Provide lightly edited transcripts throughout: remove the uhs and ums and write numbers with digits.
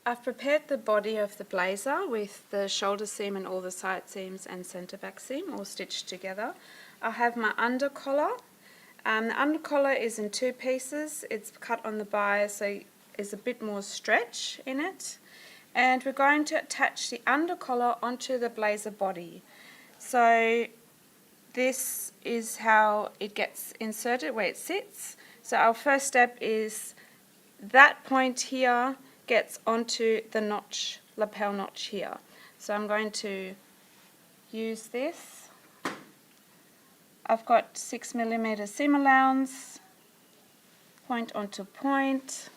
I've prepared the body of the blazer with the shoulder seam and all the side seams and centre back seam all stitched together. I have my under collar. The under collar is in two pieces. It's cut on the bias, so there's a bit more stretch in it. And we're going to attach the under collar onto the blazer body. So this is how it gets inserted, where it sits. So our first step is that point here gets onto the notch, lapel notch here. So I'm going to use this. I've got 6mm seam allowance, point onto point.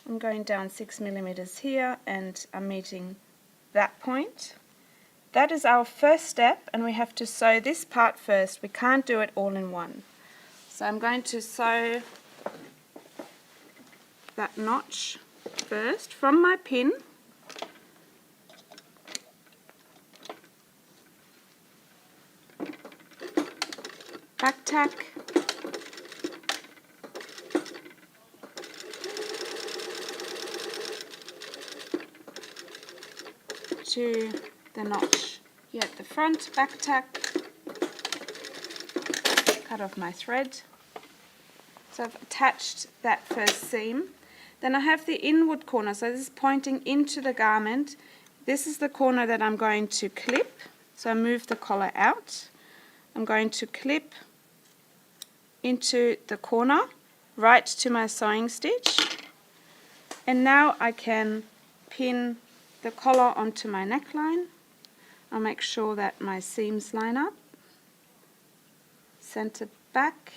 I'm going down 6mm here and I'm meeting that point. That is our first step, and we have to sew this part first. We can't do it all in one. So I'm going to sew that notch first from my pin. Back tack. To the notch here at the front, back tack, cut off my thread. So I've attached that first seam. Then I have the inward corner, so this is pointing into the garment. This is the corner that I'm going to clip. So I move the collar out. I'm going to clip into the corner, right to my sewing stitch. And now I can pin the collar onto my neckline. I'll make sure that my seams line up. Center back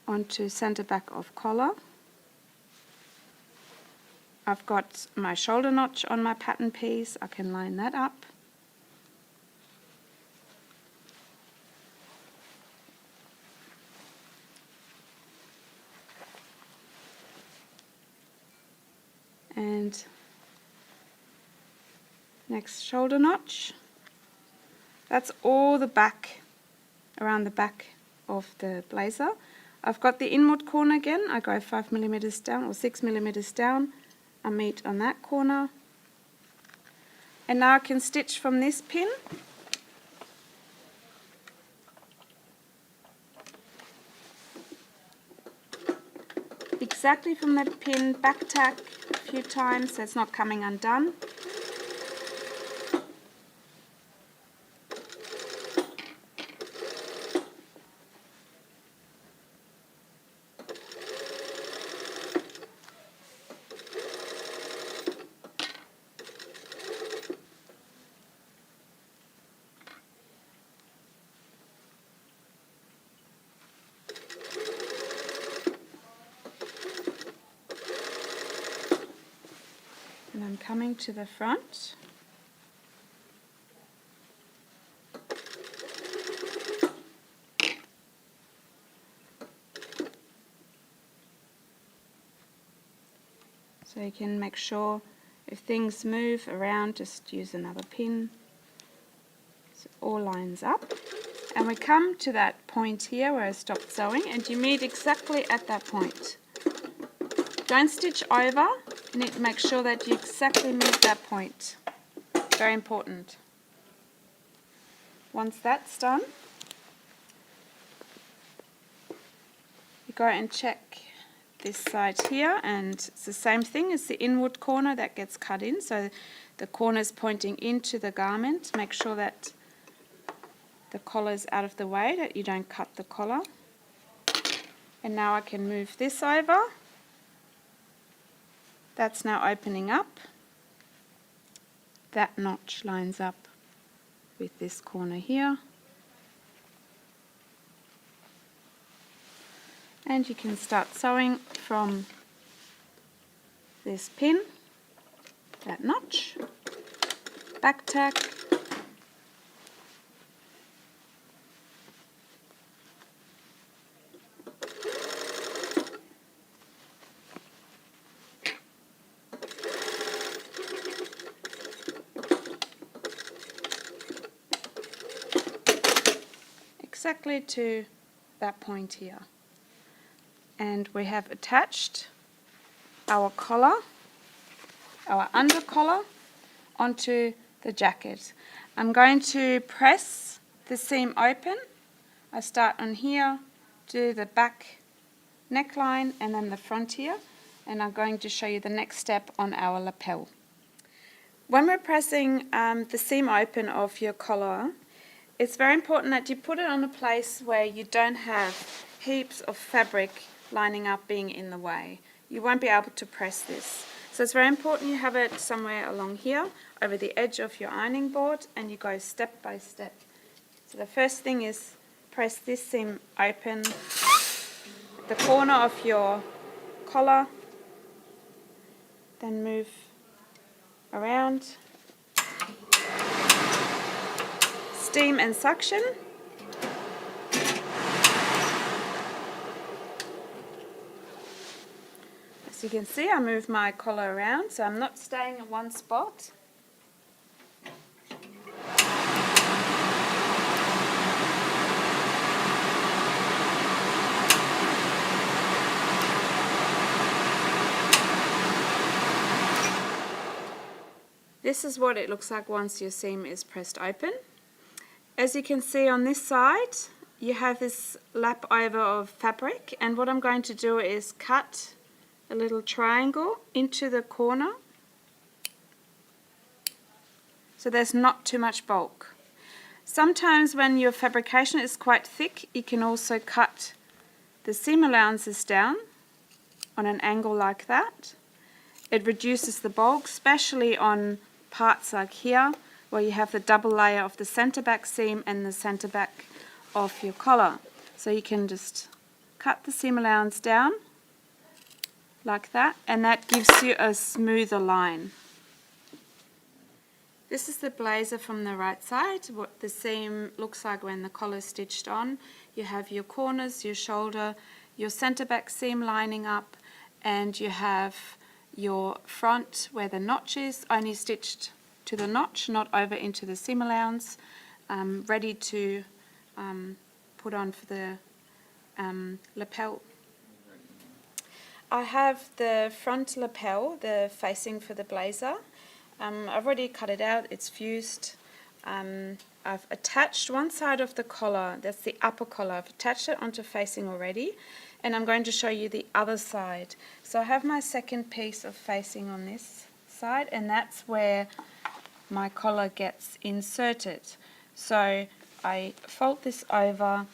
onto center back of collar. I've got my shoulder notch on my pattern piece. I can line that up. And next shoulder notch. That's all the back, around the back of the blazer. I've got the inward corner again. I go 5mm down or 6mm down. I meet on that corner. And now I can stitch from this pin. Exactly from that pin, back tack a few times so it's not coming undone. And I'm coming to the front. So you can make sure if things move around, just use another pin. So it all lines up. And we come to that point here where I stopped sewing, and you meet exactly at that point. Don't stitch over. You need to make sure that you exactly meet that point. Very important. Once that's done, you go and check this side here, and it's the same thing as the inward corner that gets cut in. So the corner is pointing into the garment. Make sure that the collar is out of the way, that you don't cut the collar. And now I can move this over. That's now opening up. That notch lines up with this corner here. And you can start sewing from this pin, that notch, back tack, exactly to that point here. And we have attached our collar, our under collar, onto the jacket. I'm going to press the seam open. I start on here, do the back neckline and then the front here, and I'm going to show you the next step on our lapel. When we're pressing the seam open of your collar, it's very important that you put it on a place where you don't have heaps of fabric lining up being in the way. You won't be able to press this. So it's very important you have it somewhere along here, over the edge of your ironing board, and you go step by step. So the first thing is press this seam open, the corner of your collar, then move around, steam and suction. As you can see, I move my collar around, so I'm not staying at one spot. This is what it looks like once your seam is pressed open. As you can see on this side, you have this lap over of fabric, and what I'm going to do is cut a little triangle into the corner so there's not too much bulk. Sometimes when your fabrication is quite thick, you can also cut the seam allowances down on an angle like that. It reduces the bulk, especially on parts like here where you have the double layer of the centre back seam and the centre back of your collar. So you can just cut the seam allowance down like that, and that gives you a smoother line. This is the blazer from the right side, what the seam looks like when the collar is stitched on. You have your corners, your shoulder, your centre back seam lining up, and you have your front where the notch is, only stitched to the notch, not over into the seam allowance, ready to put on for the lapel. I have the front lapel, the facing for the blazer. I've already cut it out, it's fused. I've attached one side of the collar, that's the upper collar, I've attached it onto facing already, and I'm going to show you the other side. So I have my second piece of facing on this side, and that's where my collar gets inserted. So I fold this over,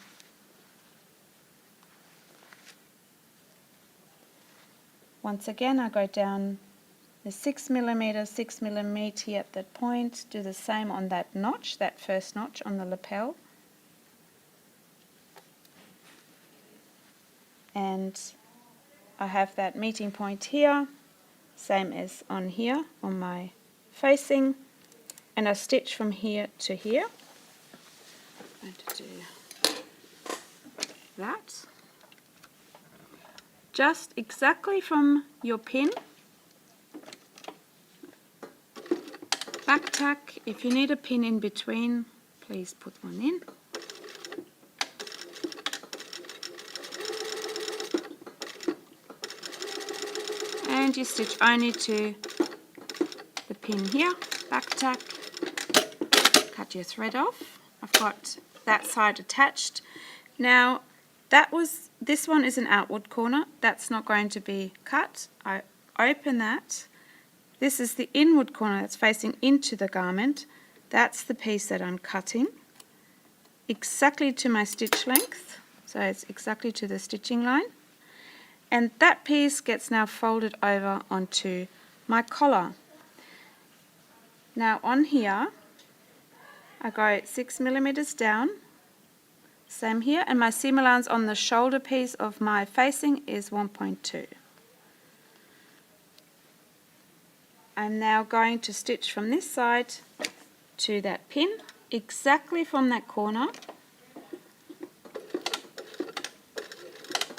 once again I go down the 6mm, 6mm at that point, do the same on that notch, that first notch on the lapel. And I have that meeting point here, same as on here on my facing, and I stitch from here to here. I'm going to do that. Just exactly from your pin. Back tack, if you need a pin in between, please put one in. And you stitch only to the pin here, back tack, cut your thread off. I've got that side attached. Now this one is an outward corner, that's not going to be cut. I open that. This is the inward corner that's facing into the garment. That's the piece that I'm cutting exactly to my stitch length, so it's exactly to the stitching line. And that piece gets now folded over onto my collar. Now on here, I go 6mm down, same here, and my seam allowance on the shoulder piece of my facing is 1.2. I'm now going to stitch from this side to that pin, exactly from that corner,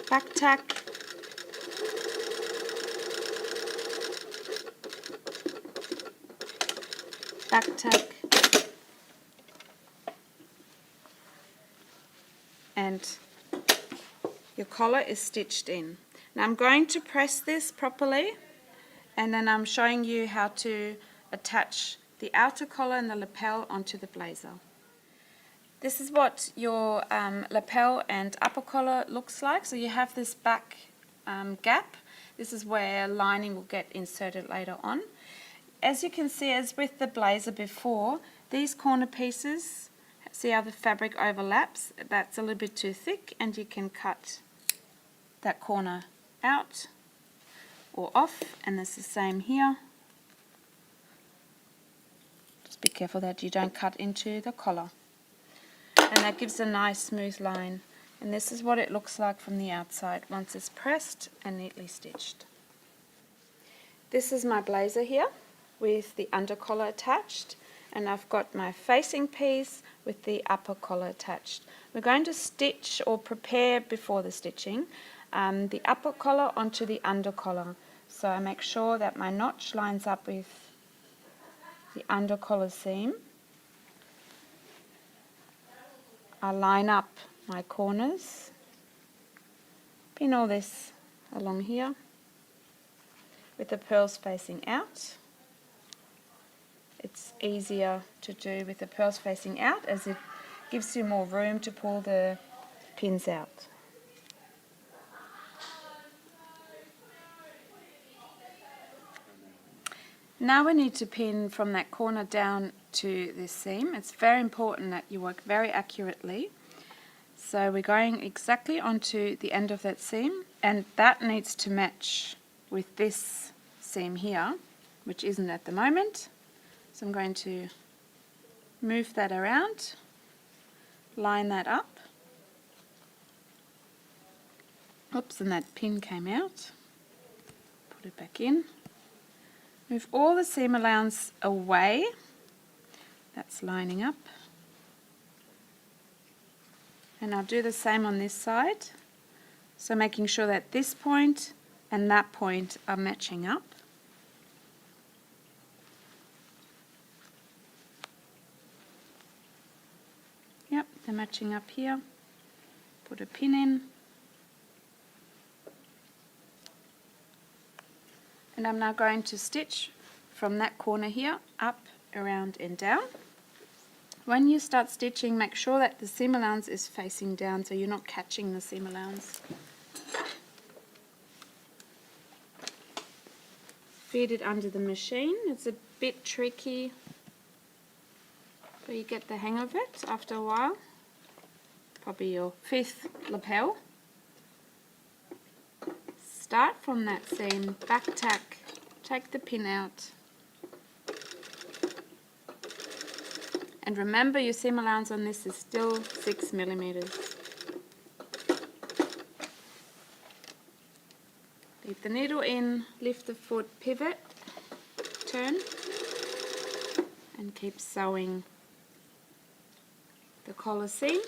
back tack, back tack, and your collar is stitched in. Now I'm going to press this properly, and then I'm showing you how to attach the outer collar and the lapel onto the blazer. This is what your lapel and upper collar looks like. So you have this back gap. This is where lining will get inserted later on. As you can see, as with the blazer before, these corner pieces, see how the fabric overlaps? That's a little bit too thick, and you can cut that corner out or off, and it's the same here. Just be careful that you don't cut into the collar. And that gives a nice smooth line. And this is what it looks like from the outside once it's pressed and neatly stitched. This is my blazer here with the under collar attached, and I've got my facing piece with the upper collar attached. We're going to stitch or prepare before the stitching the upper collar onto the under collar. So I make sure that my notch lines up with the under collar seam. I line up my corners, pin all this along here with the pearls facing out. It's easier to do with the pearls facing out as it gives you more room to pull the pins out. Now we need to pin from that corner down to this seam. It's very important that you work very accurately. So we're going exactly onto the end of that seam, and that needs to match with this seam here, which isn't at the moment. So I'm going to move that around, line that up. Oops, and that pin came out. Put it back in. Move all the seam allowance away. That's lining up. And I'll do the same on this side. So making sure that this point and that point are matching up. Yep, they're matching up here. Put a pin in. And I'm now going to stitch from that corner here up, around and down. When you start stitching, make sure that the seam allowance is facing down so you're not catching the seam allowance. Feed it under the machine. It's a bit tricky, but you get the hang of it after a while. Probably your 5th lapel. Start from that seam, back tack, take the pin out, and remember your seam allowance on this is still 6 millimeters. Leave the needle in, lift the foot, pivot, turn, and keep sewing the collar seam.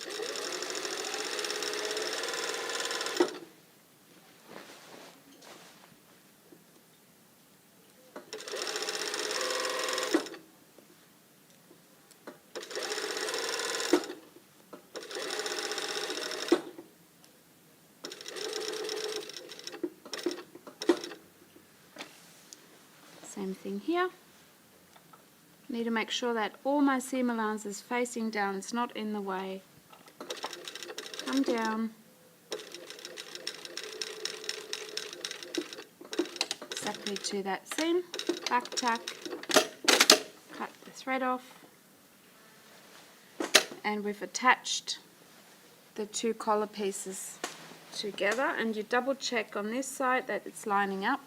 Same thing here. Need to make sure that all my seam allowance is facing down, it's not in the way. Come down. Exactly to that seam, back tack, cut the thread off, and we've attached the 2 collar pieces together, and you double check on this side that it's lining up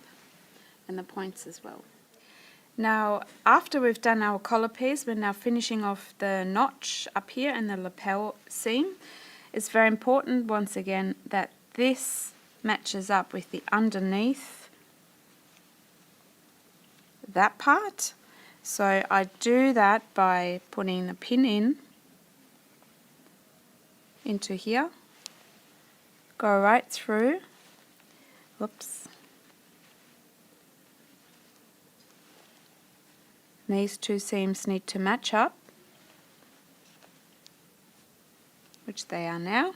and the points as well. Now, after we've done our collar piece, we're now finishing off the notch up here and the lapel seam. It's very important, once again, that this matches up with the underneath that part. So I do that by putting a pin into here, go right through, whoops. These 2 seams need to match up, which they are now.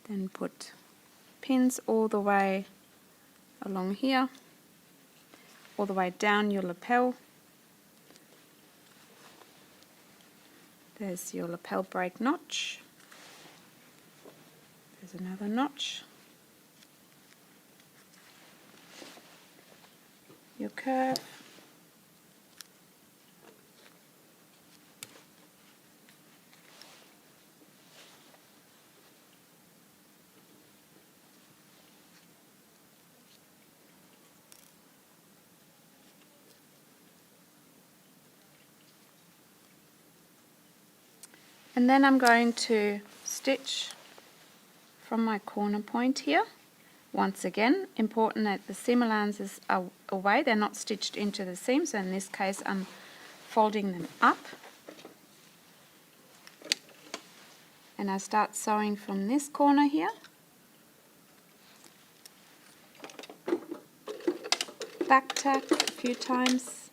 Then put pins all the way along here, all the way down your lapel. There's your lapel break notch. There's another notch. Your curve. And then I'm going to stitch from my corner point here. Once again, important that the seam allowances are away, they're not stitched into the seam, so in this case I'm folding them up. And I start sewing from this corner here. Back tack a few times.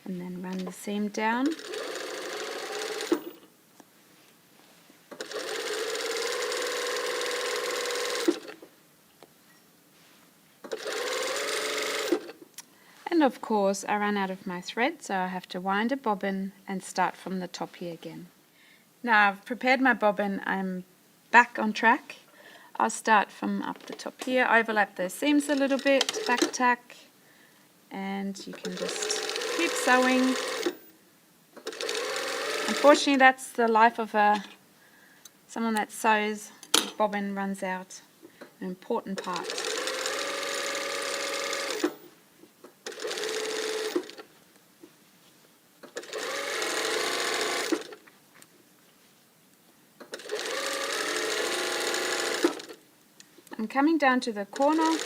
And then run the seam down. And of course I ran out of my thread, so I have to wind a bobbin and start from the top here again. Now I've prepared my bobbin, I'm back on track. I'll start from up the top here, overlap those seams a little bit, back tack, and you can just keep sewing. Unfortunately, that's the life of someone that sews. The bobbin runs out, an important part. I'm coming down to the corner.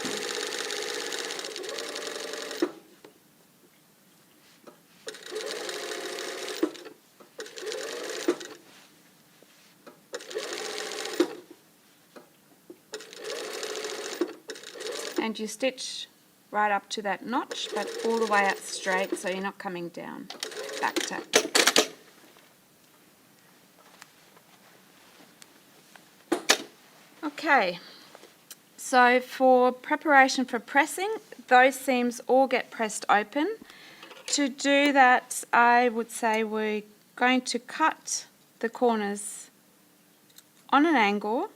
And you stitch right up to that notch, but all the way up straight, so you're not coming down. Back tack. Okay, so for preparation for pressing, those seams all get pressed open. To do that, I would say we're going to cut the corners on an angle.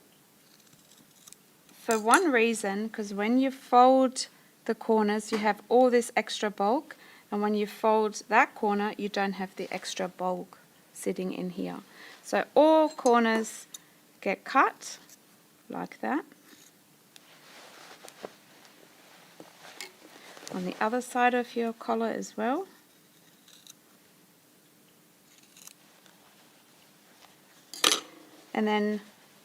For one reason, because when you fold the corners you have all this extra bulk, and when you fold that corner you don't have the extra bulk sitting in here. So all corners get cut like that. On the other side of your collar as well. And then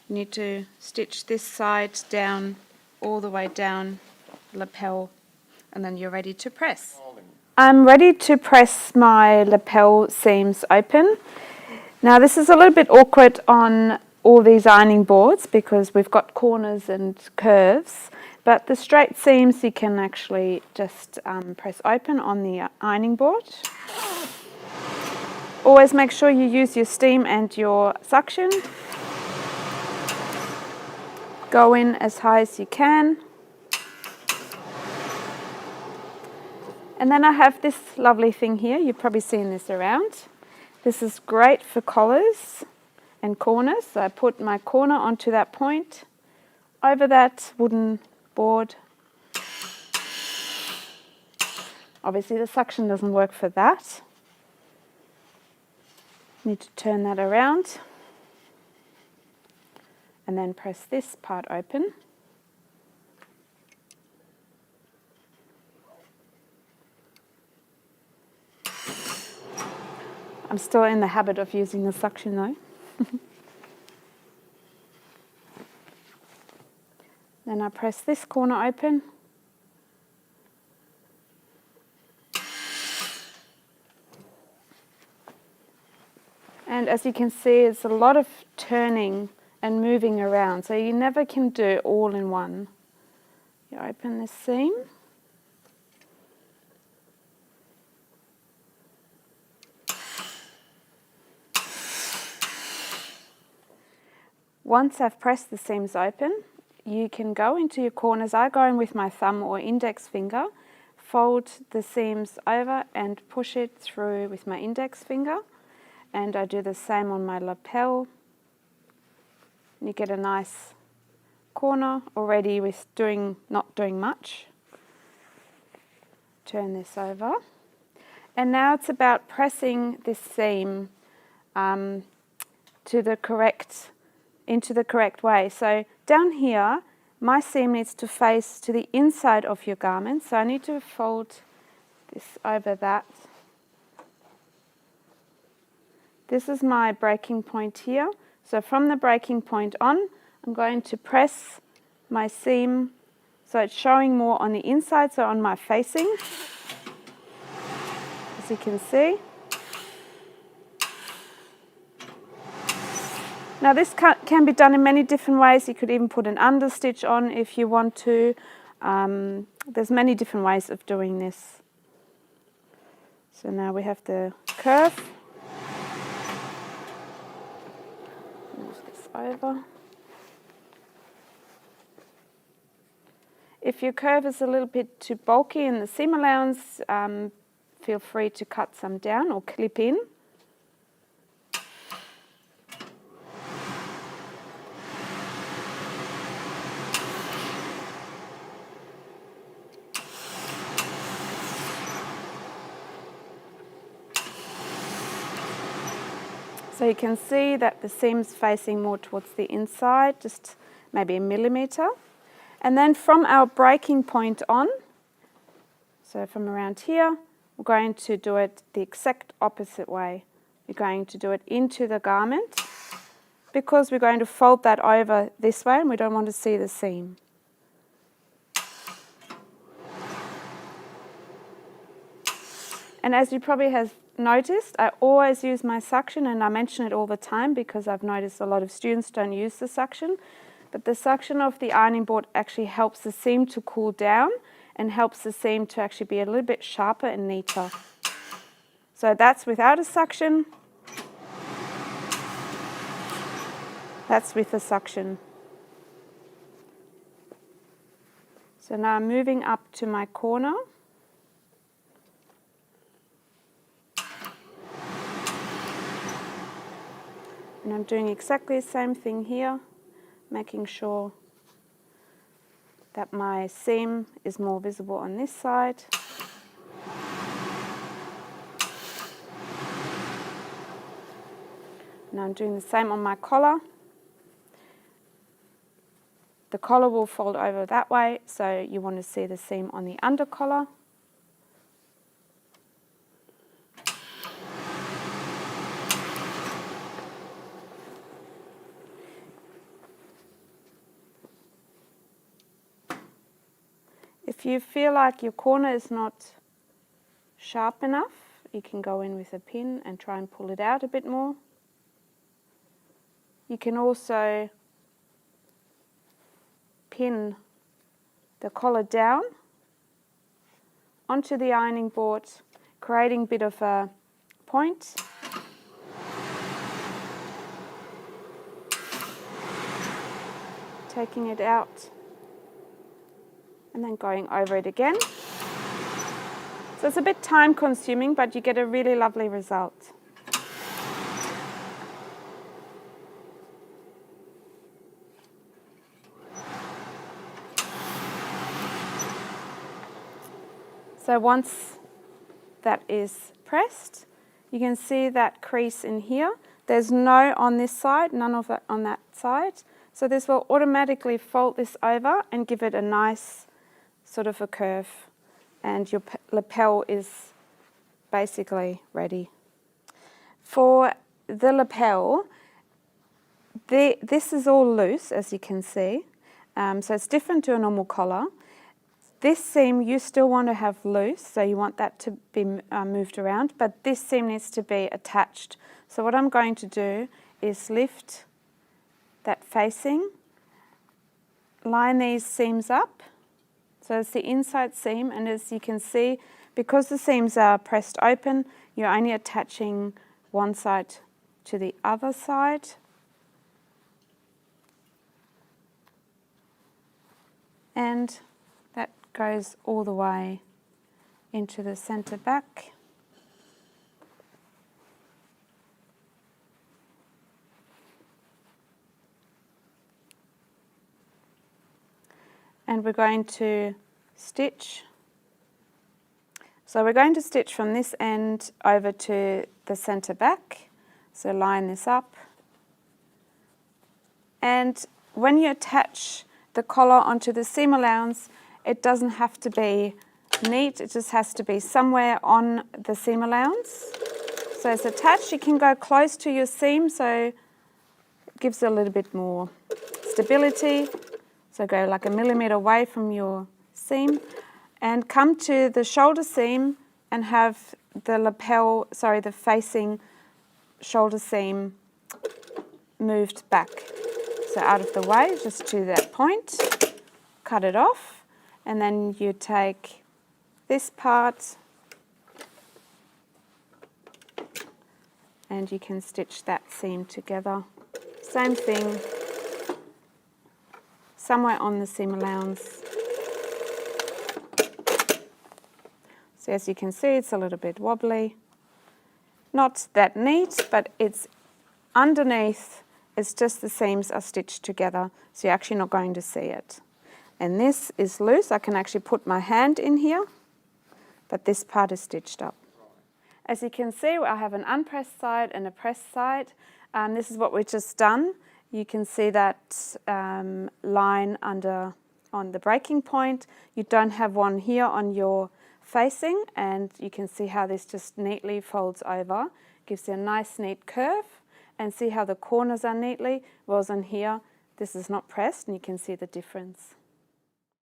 you need to stitch this side down all the way down lapel, and then you're ready to press. I'm ready to press my lapel seams open. Now this is a little bit awkward on all these ironing boards because we've got corners and curves, but the straight seams you can actually just press open on the ironing board. Always make sure you use your steam and your suction. Go in as high as you can. And then I have this lovely thing here, you've probably seen this around. This is great for collars and corners. So I put my corner onto that point, over that wooden board. Obviously the suction doesn't work for that. Need to turn that around. And then press this part open. I'm still in the habit of using the suction though. Then I press this corner open. And as you can see, it's a lot of turning and moving around, so you never can do it all in one. You open this seam. Once I've pressed the seams open, you can go into your corners. I go in with my thumb or index finger, fold the seams over and push it through with my index finger, and I do the same on my lapel. You get a nice corner already with not doing much. Turn this over, and now it's about pressing this seam into the correct way. So down here, my seam needs to face to the inside of your garment, so I need to fold this over that. This is my breaking point here. So from the breaking point on, I'm going to press my seam so it's showing more on the inside, so on my facing, as you can see. Now this can be done in many different ways. You could even put an understitch on if you want to. There's many different ways of doing this. So now we have the curve. Move this over. If your curve is a little bit too bulky in the seam allowance, feel free to cut some down or clip in. So you can see that the seam's facing more towards the inside, just maybe a millimetre. And then from our breaking point on, so from around here, we're going to do it the exact opposite way. We're going to do it into the garment because we're going to fold that over this way and we don't want to see the seam. And as you probably have noticed, I always use my suction, and I mention it all the time because I've noticed a lot of students don't use the suction. But the suction of the ironing board actually helps the seam to cool down and helps the seam to actually be a little bit sharper and neater. So that's without a suction. That's with a suction. So now I'm moving up to my corner. And I'm doing exactly the same thing here, making sure that my seam is more visible on this side. Now I'm doing the same on my collar. The collar will fold over that way, so you want to see the seam on the under collar. If you feel like your corner is not sharp enough, you can go in with a pin and try and pull it out a bit more. You can also pin the collar down onto the ironing board, creating a bit of a point. Taking it out and then going over it again. So it's a bit time consuming, but you get a really lovely result. So once that is pressed, you can see that crease in here. There's no on this side, none of it on that side. So this will automatically fold this over and give it a nice sort of a curve. And your lapel is basically ready. For the lapel, this is all loose, as you can see. So it's different to a normal collar. This seam you still want to have loose, so you want that to be moved around, but this seam needs to be attached. So what I'm going to do is lift that facing, line these seams up. So it's the inside seam, and as you can see, because the seams are pressed open, you're only attaching one side to the other side. and that goes all the way into the centre back. And we're going to stitch. So we're going to stitch from this end over to the centre back. So line this up. And when you attach the collar onto the seam allowance, it doesn't have to be neat, it just has to be somewhere on the seam allowance. So it's attached, you can go close to your seam, so it gives it a little bit more stability. So go like a millimetre away from your seam and come to the shoulder seam and have the lapel, the facing shoulder seam moved back. So out of the way, just to that point, cut it off, and then you take this part and you can stitch that seam together. Same thing, somewhere on the seam allowance. So as you can see, it's a little bit wobbly. Not that neat, but it's underneath, it's just the seams are stitched together, so you're actually not going to see it. And this is loose, I can actually put my hand in here, but this part is stitched up. As you can see, I have an unpressed side and a pressed side. This is what we've just done. You can see that line on the breaking point. You don't have one here on your facing, and you can see how this just neatly folds over. Gives you a nice neat curve, and see how the corners are neatly, whereas on here this is not pressed and you can see the difference.